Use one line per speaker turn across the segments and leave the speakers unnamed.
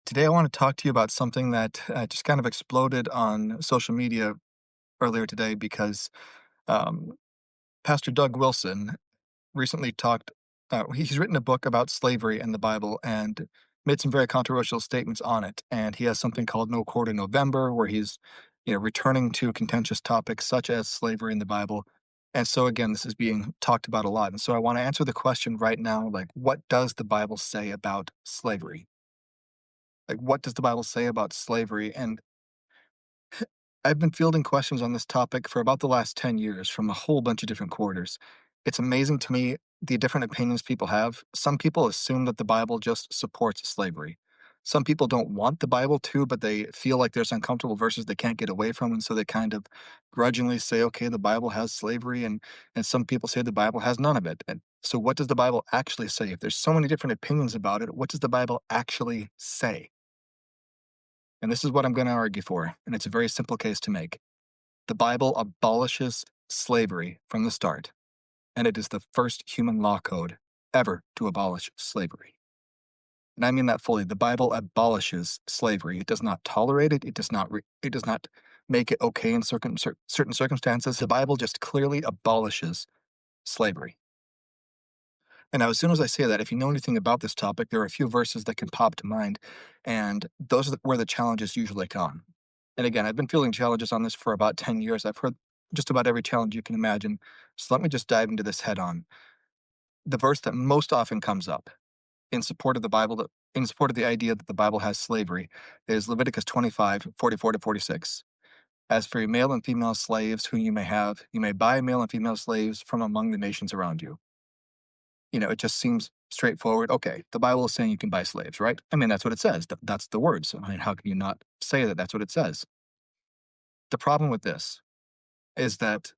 Today, I want to talk to you about something that just kind of exploded on social media earlier today because um, Pastor Doug Wilson recently talked. He's written a book about slavery in the Bible and made some very controversial statements on it. And he has something called No Quarter November, where he's returning to contentious topics such as slavery in the Bible. And so again, this is being talked about a lot. And so I want to answer the question right now, like, what does the Bible say about slavery? Like, what does the Bible say about slavery? And I've been fielding questions on this topic for about the last 10 years from a whole bunch of different quarters. It's amazing to me the different opinions people have. Some people assume that the Bible just supports slavery. Some people don't want the Bible to, but they feel like there's uncomfortable verses they can't get away from, and so they kind of grudgingly say, okay, the Bible has slavery, and some people say the Bible has none of it. And so what does the Bible actually say? If there's so many different opinions about it, what does the Bible actually say? And this is what I'm going to argue for, and it's a very simple case to make. The Bible abolishes slavery from the start, and it is the first human law code ever to abolish slavery. And I mean that fully. The Bible abolishes slavery. It does not tolerate it. It does not make it okay in certain circumstances. The Bible just clearly abolishes slavery. And now, as soon as I say that, if you know anything about this topic, there are a few verses that can pop to mind, and those are where the challenges usually come. And again, I've been fielding challenges on this for about 10 years. I've heard just about every challenge you can imagine. So let me just dive into this head on. The verse that most often comes up in support of the Bible, in support of the idea that the Bible has slavery, is Leviticus 25:44 to 46. As for your male and female slaves whom you may have, you may buy male and female slaves from among the nations around you. It just seems straightforward. Okay, the Bible is saying you can buy slaves, right? I mean, that's what it says. That's the words. I mean, how can you not say that that's what it says? The problem with this is that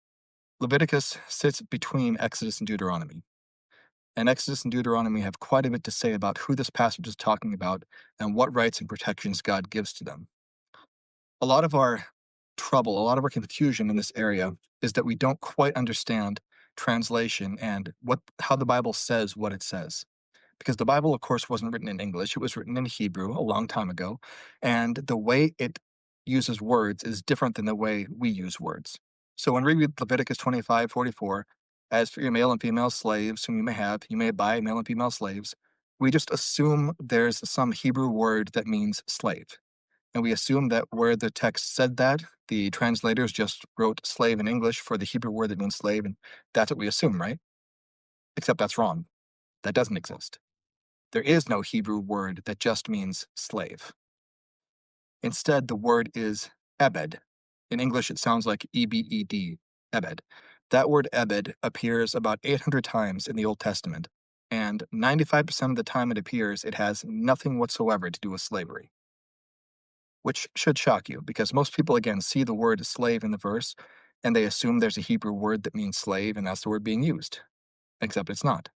Leviticus sits between Exodus and Deuteronomy. And Exodus and Deuteronomy have quite a bit to say about who this passage is talking about and what rights and protections God gives to them. A lot of our trouble, a lot of our confusion in this area is that we don't quite understand translation and how the Bible says what it says. Because the Bible, of course, wasn't written in English. It was written in Hebrew a long time ago. And the way it uses words is different than the way we use words. So when we read Leviticus 25:44, as for your male and female slaves whom you may have, you may buy male and female slaves, we just assume there's some Hebrew word that means slave. And we assume that where the text said that, the translators just wrote slave in English for the Hebrew word that means slave, and that's what we assume, right? Except that's wrong. That doesn't exist. There is no Hebrew word that just means slave. Instead, the word is ebed. In English, it sounds like EBED, ebed. That word ebed appears about 800 times in the Old Testament, and 95% of the time it appears, it has nothing whatsoever to do with slavery. Which should shock you, because most people, again, see the word slave in the verse, and they assume there's a Hebrew word that means slave, and that's the word being used. Except it's not,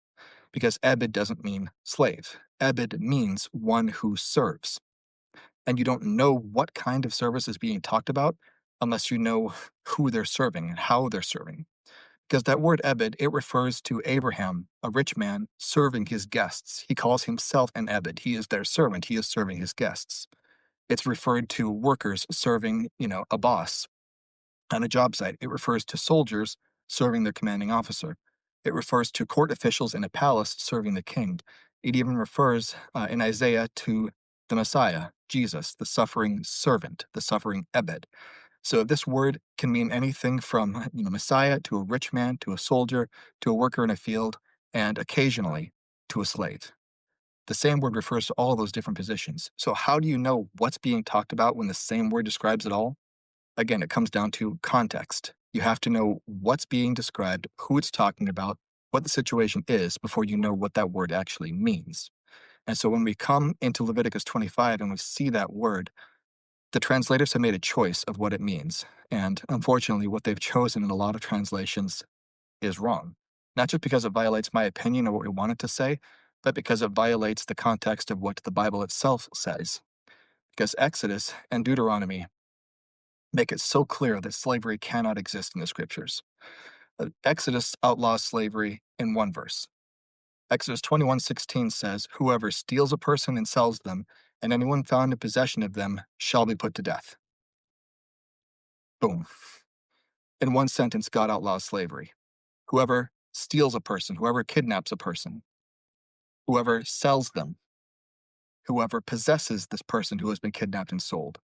because ebed doesn't mean slave. Ebed means one who serves. And you don't know what kind of service is being talked about unless you know who they're serving and how they're serving. Because that word ebed, it refers to Abraham, a rich man, serving his guests. He calls himself an ebed. He is their servant. He is serving his guests. It's referred to workers serving, a boss on a job site. It refers to soldiers serving their commanding officer. It refers to court officials in a palace serving the king. It even refers in Isaiah to the Messiah, Jesus, the suffering servant, the suffering Ebed. So this word can mean anything from Messiah to a rich man to a soldier to a worker in a field and occasionally to a slave. The same word refers to all of those different positions. So how do you know what's being talked about when the same word describes it all? Again, it comes down to context. You have to know what's being described, who it's talking about, what the situation is before you know what that word actually means. And so when we come into Leviticus 25 and we see that word, the translators have made a choice of what it means. And unfortunately, what they've chosen in a lot of translations is wrong. Not just because it violates my opinion or what we want it to say, but because it violates the context of what the Bible itself says. Because Exodus and Deuteronomy make it so clear that slavery cannot exist in the scriptures. Exodus outlaws slavery in one verse. Exodus 21:16 says, "Whoever steals a person and sells them and anyone found in possession of them shall be put to death. Boom. In one sentence, God outlaws slavery. Whoever steals a person, whoever kidnaps a person, whoever sells them, whoever possesses this person who has been kidnapped and sold,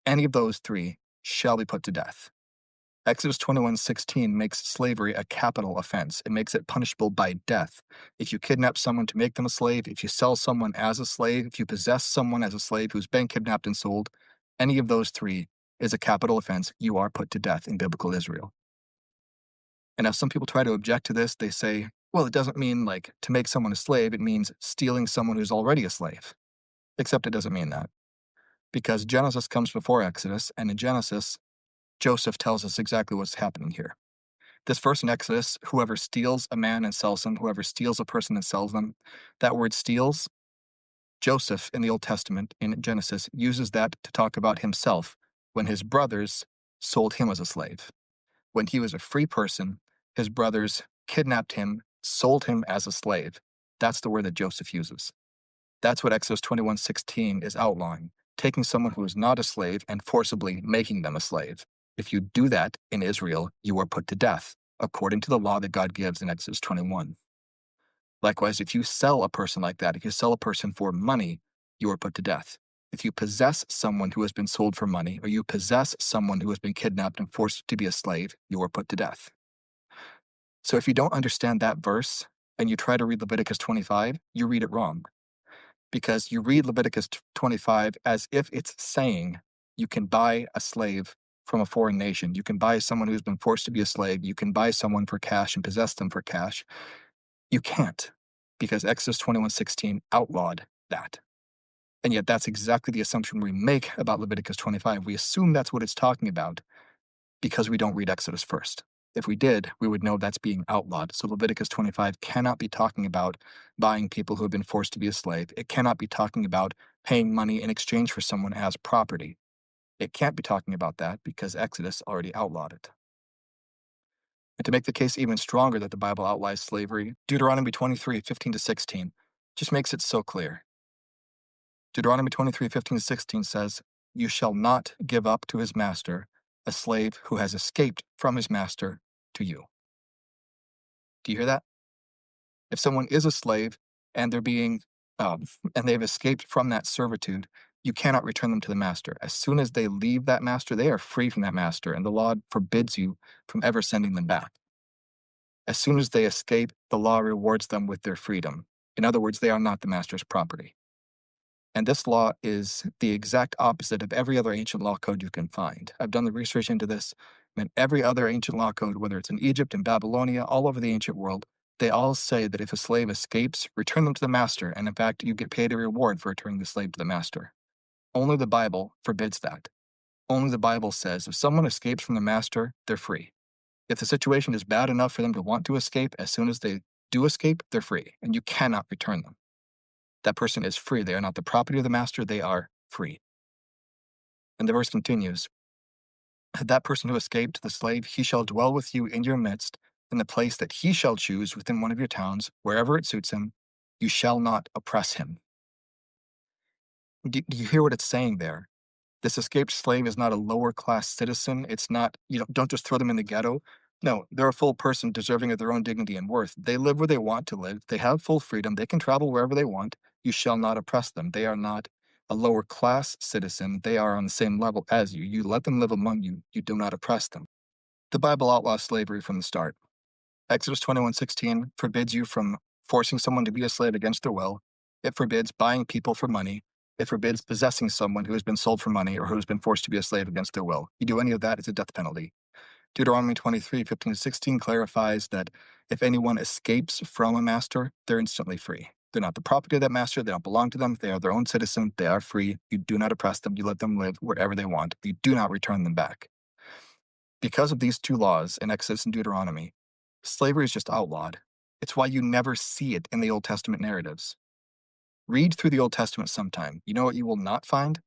any of those three shall be put to death. Exodus 21:16 makes slavery a capital offense. It makes it punishable by death. If you kidnap someone to make them a slave, if you sell someone as a slave, if you possess someone as a slave who's been kidnapped and sold, any of those three is a capital offense. You are put to death in biblical Israel. And now some people try to object to this. They say, well, it doesn't mean like to make someone a slave. It means stealing someone who's already a slave. Except it doesn't mean that. Because Genesis comes before Exodus, and in Genesis, Joseph tells us exactly what's happening here. This verse in Exodus, whoever steals a man and sells him, whoever steals a person and sells them, that word steals, Joseph in the Old Testament, in Genesis, uses that to talk about himself when his brothers sold him as a slave. When he was a free person, his brothers kidnapped him, sold him as a slave. That's the word that Joseph uses. That's what Exodus 21:16 is outlawing, taking someone who is not a slave and forcibly making them a slave. If you do that in Israel, you are put to death, according to the law that God gives in Exodus 21. Likewise, if you sell a person like that, if you sell a person for money, you are put to death. If you possess someone who has been sold for money, or you possess someone who has been kidnapped and forced to be a slave, you are put to death. So if you don't understand that verse and you try to read Leviticus 25, you read it wrong. Because you read Leviticus 25 as if it's saying you can buy a slave from a foreign nation. You can buy someone who's been forced to be a slave. You can buy someone for cash and possess them for cash. You can't, because Exodus 21:16 outlawed that. And yet that's exactly the assumption we make about Leviticus 25. We assume that's what it's talking about because we don't read Exodus first. If we did, we would know that's being outlawed. So Leviticus 25 cannot be talking about buying people who have been forced to be a slave. It cannot be talking about paying money in exchange for someone as property. It can't be talking about that because Exodus already outlawed it. And to make the case even stronger that the Bible outlaws slavery, Deuteronomy 23:15-16 just makes it so clear. Deuteronomy 23:15-16 says, "You shall not give up to his master a slave who has escaped from his master to you." Do you hear that? If someone is a slave and they're being and they've escaped from that servitude, you cannot return them to the master. As soon as they leave that master, they are free from that master, and the law forbids you from ever sending them back. As soon as they escape, the law rewards them with their freedom. In other words, they are not the master's property. And this law is the exact opposite of every other ancient law code you can find. I've done the research into this, and every other ancient law code, whether it's in Egypt and Babylonia, all over the ancient world, they all say that if a slave escapes, return them to the master, and in fact, you get paid a reward for returning the slave to the master. Only the Bible forbids that. Only the Bible says if someone escapes from the master, they're free. If the situation is bad enough for them to want to escape, as soon as they do escape, they're free, and you cannot return them. That person is free. They are not the property of the master, they are free. And the verse continues, "That person who escaped, the slave, he shall dwell with you in your midst, in the place that he shall choose within one of your towns, wherever it suits him. You shall not oppress him." Do you hear what it's saying there? This escaped slave is not a lower class citizen. It's not, don't just throw them in the ghetto. No, they're a full person deserving of their own dignity and worth. They live where they want to live. They have full freedom. They can travel wherever they want. You shall not oppress them. They are not a lower class citizen. They are on the same level as you. You let them live among you. You do not oppress them. The Bible outlaws slavery from the start. Exodus 21:16 forbids you from forcing someone to be a slave against their will. It forbids buying people for money. It forbids possessing someone who has been sold for money or who has been forced to be a slave against their will. You do any of that, it's a death penalty. Deuteronomy 23:15-16 clarifies that if anyone escapes from a master, they're instantly free. They're not the property of that master. They don't belong to them. They are their own citizen. They are free. You do not oppress them. You let them live wherever they want. You do not return them back. Because of these two laws in Exodus and Deuteronomy, slavery is just outlawed. It's why you never see it in the Old Testament narratives. Read through the Old Testament sometime. You know what you will not find?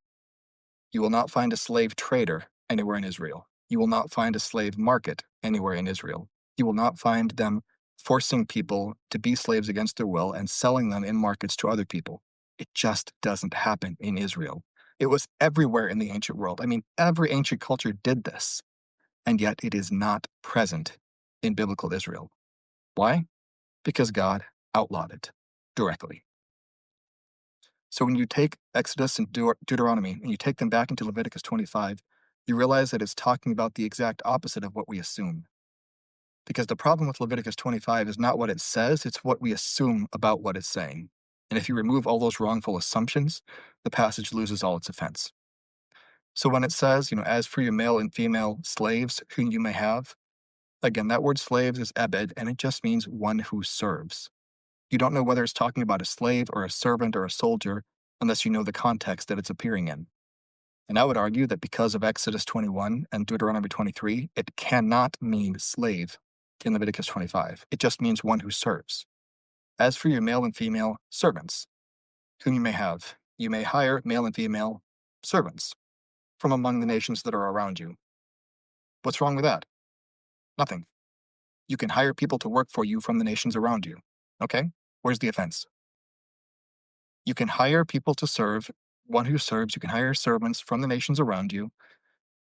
You will not find a slave trader anywhere in Israel. You will not find a slave market anywhere in Israel. You will not find them forcing people to be slaves against their will and selling them in markets to other people. It just doesn't happen in Israel. It was everywhere in the ancient world. I mean, every ancient culture did this, and yet it is not present in biblical Israel. Why? Because God outlawed it directly. So when you take Exodus and Deuteronomy and you take them back into Leviticus 25, you realize that it's talking about the exact opposite of what we assume. Because the problem with Leviticus 25 is not what it says, it's what we assume about what it's saying. And if you remove all those wrongful assumptions, the passage loses all its offense. So when it says, as for your male and female slaves whom you may have, again, that word slaves is ebed, and it just means one who serves. You don't know whether it's talking about a slave or a servant or a soldier unless you know the context that it's appearing in. And I would argue that because of Exodus 21 and Deuteronomy 23, it cannot mean slave in Leviticus 25. It just means one who serves. As for your male and female servants, whom you may hire male and female servants from among the nations that are around you. What's wrong with that? Nothing. You can hire people to work for you from the nations around you. Okay? Where's the offense? You can hire people to serve, one who serves. You can hire servants from the nations around you.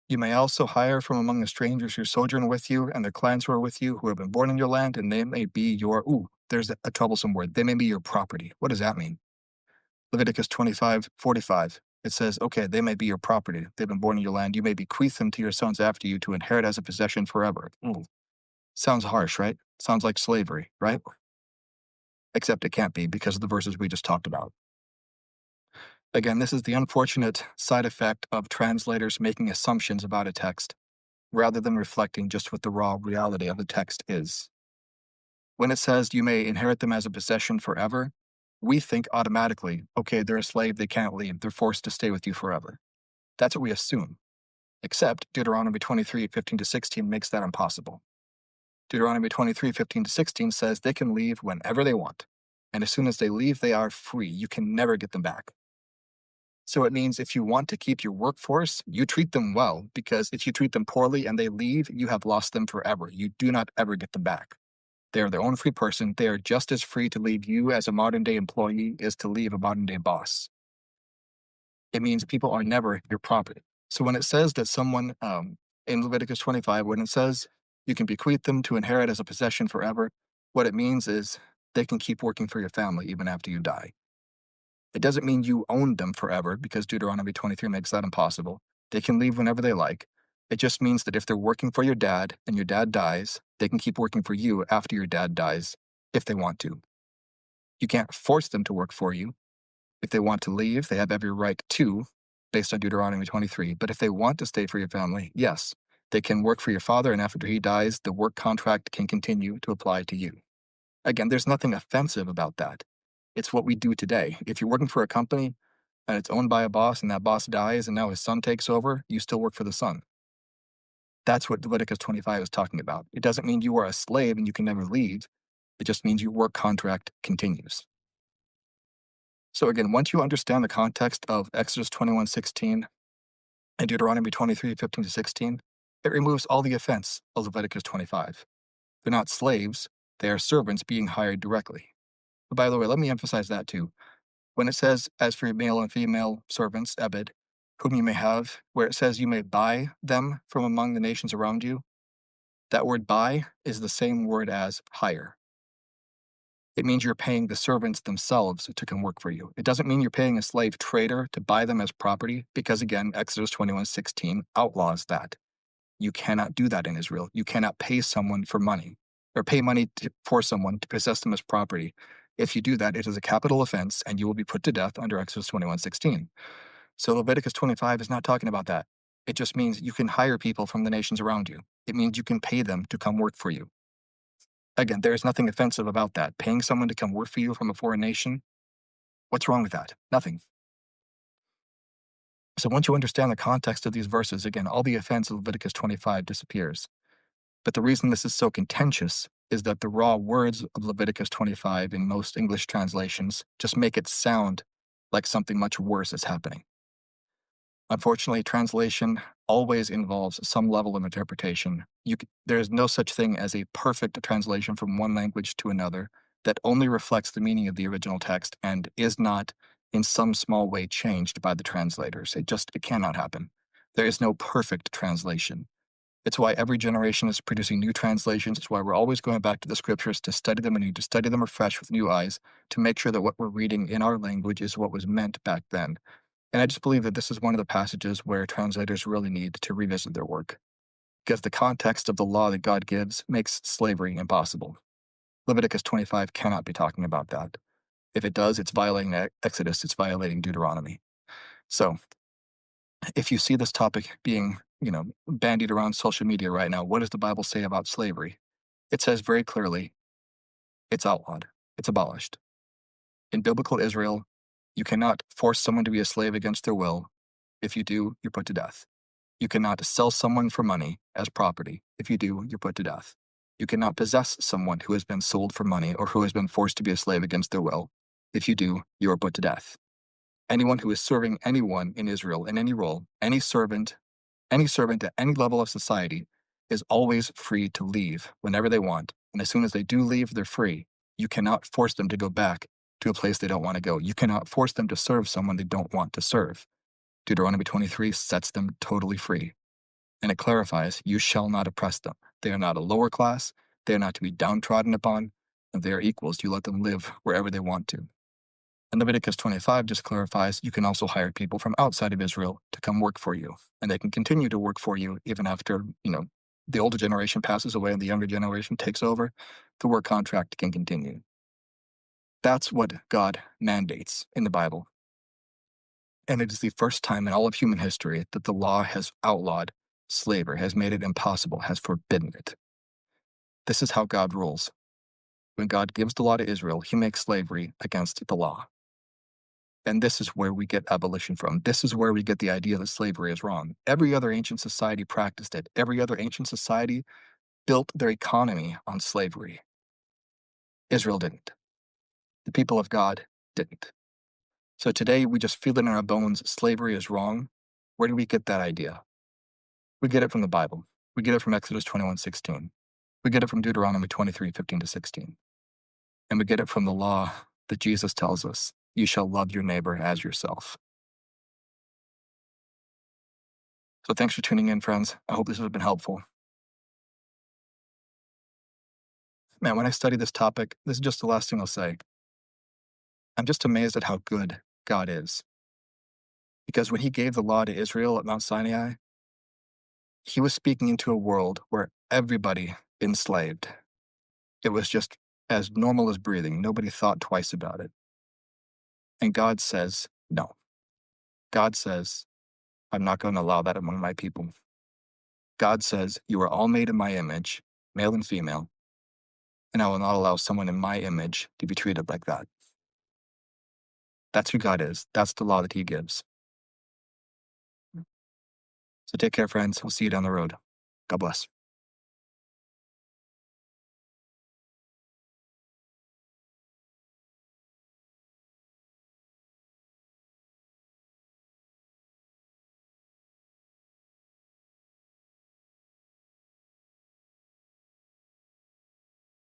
You may also hire from among the strangers who sojourn with you and their clans who are with you, who have been born in your land, and they may be your, there's a troublesome word. They may be your property. What does that mean? Leviticus 25:45. It says, okay, they may be your property. They've been born in your land. You may bequeath them to your sons after you to inherit as a possession forever. Sounds harsh, right? Sounds like slavery, right? Except it can't be because of the verses we just talked about. Again, this is the unfortunate side effect of translators making assumptions about a text rather than reflecting just what the raw reality of the text is. When it says you may inherit them as a possession forever, we think automatically, okay, they're a slave, they can't leave, they're forced to stay with you forever. That's what we assume. Except Deuteronomy 23:15-16 makes that impossible. Deuteronomy 23:15-16 says they can leave whenever they want. And as soon as they leave, they are free. You can never get them back. So it means if you want to keep your workforce, you treat them well, because if you treat them poorly and they leave, you have lost them forever. You do not ever get them back. They are their own free person. They are just as free to leave you as a modern day employee is to leave a modern day boss. It means people are never your property. So when it says that someone, in Leviticus 25, when it says you can bequeath them to inherit as a possession forever, what it means is they can keep working for your family even after you die. It doesn't mean you own them forever, because Deuteronomy 23 makes that impossible. They can leave whenever they like. It just means that if they're working for your dad and your dad dies, they can keep working for you after your dad dies if they want to. You can't force them to work for you. If they want to leave, they have every right to, based on Deuteronomy 23. But if they want to stay for your family, yes, they can work for your father, and after he dies, the work contract can continue to apply to you. Again, there's nothing offensive about that. It's what we do today. If you're working for a company and it's owned by a boss and that boss dies and now his son takes over, you still work for the son. That's what Leviticus 25 is talking about. It doesn't mean you are a slave and you can never leave. It just means your work contract continues. So again, once you understand the context of Exodus 21:16 and Deuteronomy 23:15-16, it removes all the offense of Leviticus 25. They're not slaves, they are servants being hired directly. But by the way, let me emphasize that too. When it says, as for your male and female servants, ebed, whom you may have, where it says you may buy them from among the nations around you, that word buy is the same word as hire. It means you're paying the servants themselves to come work for you. It doesn't mean you're paying a slave trader to buy them as property, because again, Exodus 21:16 outlaws that. You cannot do that in Israel. You cannot pay someone for money or pay money for someone to possess them as property. If you do that, it is a capital offense and you will be put to death under Exodus 21:16. So Leviticus 25 is not talking about that. It just means you can hire people from the nations around you. It means you can pay them to come work for you. Again, there is nothing offensive about that. Paying someone to come work for you from a foreign nation, what's wrong with that? Nothing. So once you understand the context of these verses, again, all the offense of Leviticus 25 disappears. But the reason this is so contentious is that the raw words of Leviticus 25 in most English translations just make it sound like something much worse is happening. Unfortunately, translation always involves some level of interpretation. There is no such thing as a perfect translation from one language to another that only reflects the meaning of the original text and is not in some small way changed by the translators. It cannot happen. There is no perfect translation. It's why every generation is producing new translations. It's why we're always going back to the scriptures to study them anew, to study them afresh with new eyes, to make sure that what we're reading in our language is what was meant back then. And I just believe that this is one of the passages where translators really need to revisit their work, because the context of the law that God gives makes slavery impossible. Leviticus 25 cannot be talking about that. If it does, it's violating Exodus, it's violating Deuteronomy. So if you see this topic being, bandied around social media right now, what does the Bible say about slavery? It says very clearly, it's outlawed, it's abolished. In biblical Israel, you cannot force someone to be a slave against their will. If you do, you're put to death. You cannot sell someone for money as property. If you do, you're put to death. You cannot possess someone who has been sold for money or who has been forced to be a slave against their will. If you do, you are put to death. Anyone who is serving anyone in Israel in any role, any servant at any level of society is always free to leave whenever they want. And as soon as they do leave, they're free. You cannot force them to go back to a place they don't want to go. You cannot force them to serve someone they don't want to serve. Deuteronomy 23 sets them totally free. And it clarifies, you shall not oppress them. They are not a lower class. They are not to be downtrodden upon. And they are equals. You let them live wherever they want to. And Leviticus 25 just clarifies you can also hire people from outside of Israel to come work for you. And they can continue to work for you even after, the older generation passes away and the younger generation takes over. The work contract can continue. That's what God mandates in the Bible. And it is the first time in all of human history that the law has outlawed slavery, has made it impossible, has forbidden it. This is how God rules. When God gives the law to Israel, he makes slavery against the law. And this is where we get abolition from. This is where we get the idea that slavery is wrong. Every other ancient society practiced it. Every other ancient society built their economy on slavery. Israel didn't. The people of God didn't. So today we just feel it in our bones, slavery is wrong. Where do we get that idea? We get it from the Bible. We get it from Exodus 21:16. We get it from Deuteronomy 23:15-16. And we get it from the law that Jesus tells us, you shall love your neighbor as yourself. So thanks for tuning in, friends. I hope this has been helpful. Man, when I study this topic, this is just the last thing I'll say. I'm just amazed at how good God is. Because when he gave the law to Israel at Mount Sinai, he was speaking into a world where everybody enslaved. It was just as normal as breathing. Nobody thought twice about it. And God says, no. God says, I'm not going to allow that among my people. God says, you are all made in my image, male and female, and I will not allow someone in my image to be treated like that. That's who God is. That's the law that he gives. So take care, friends. We'll see you down the road. God bless.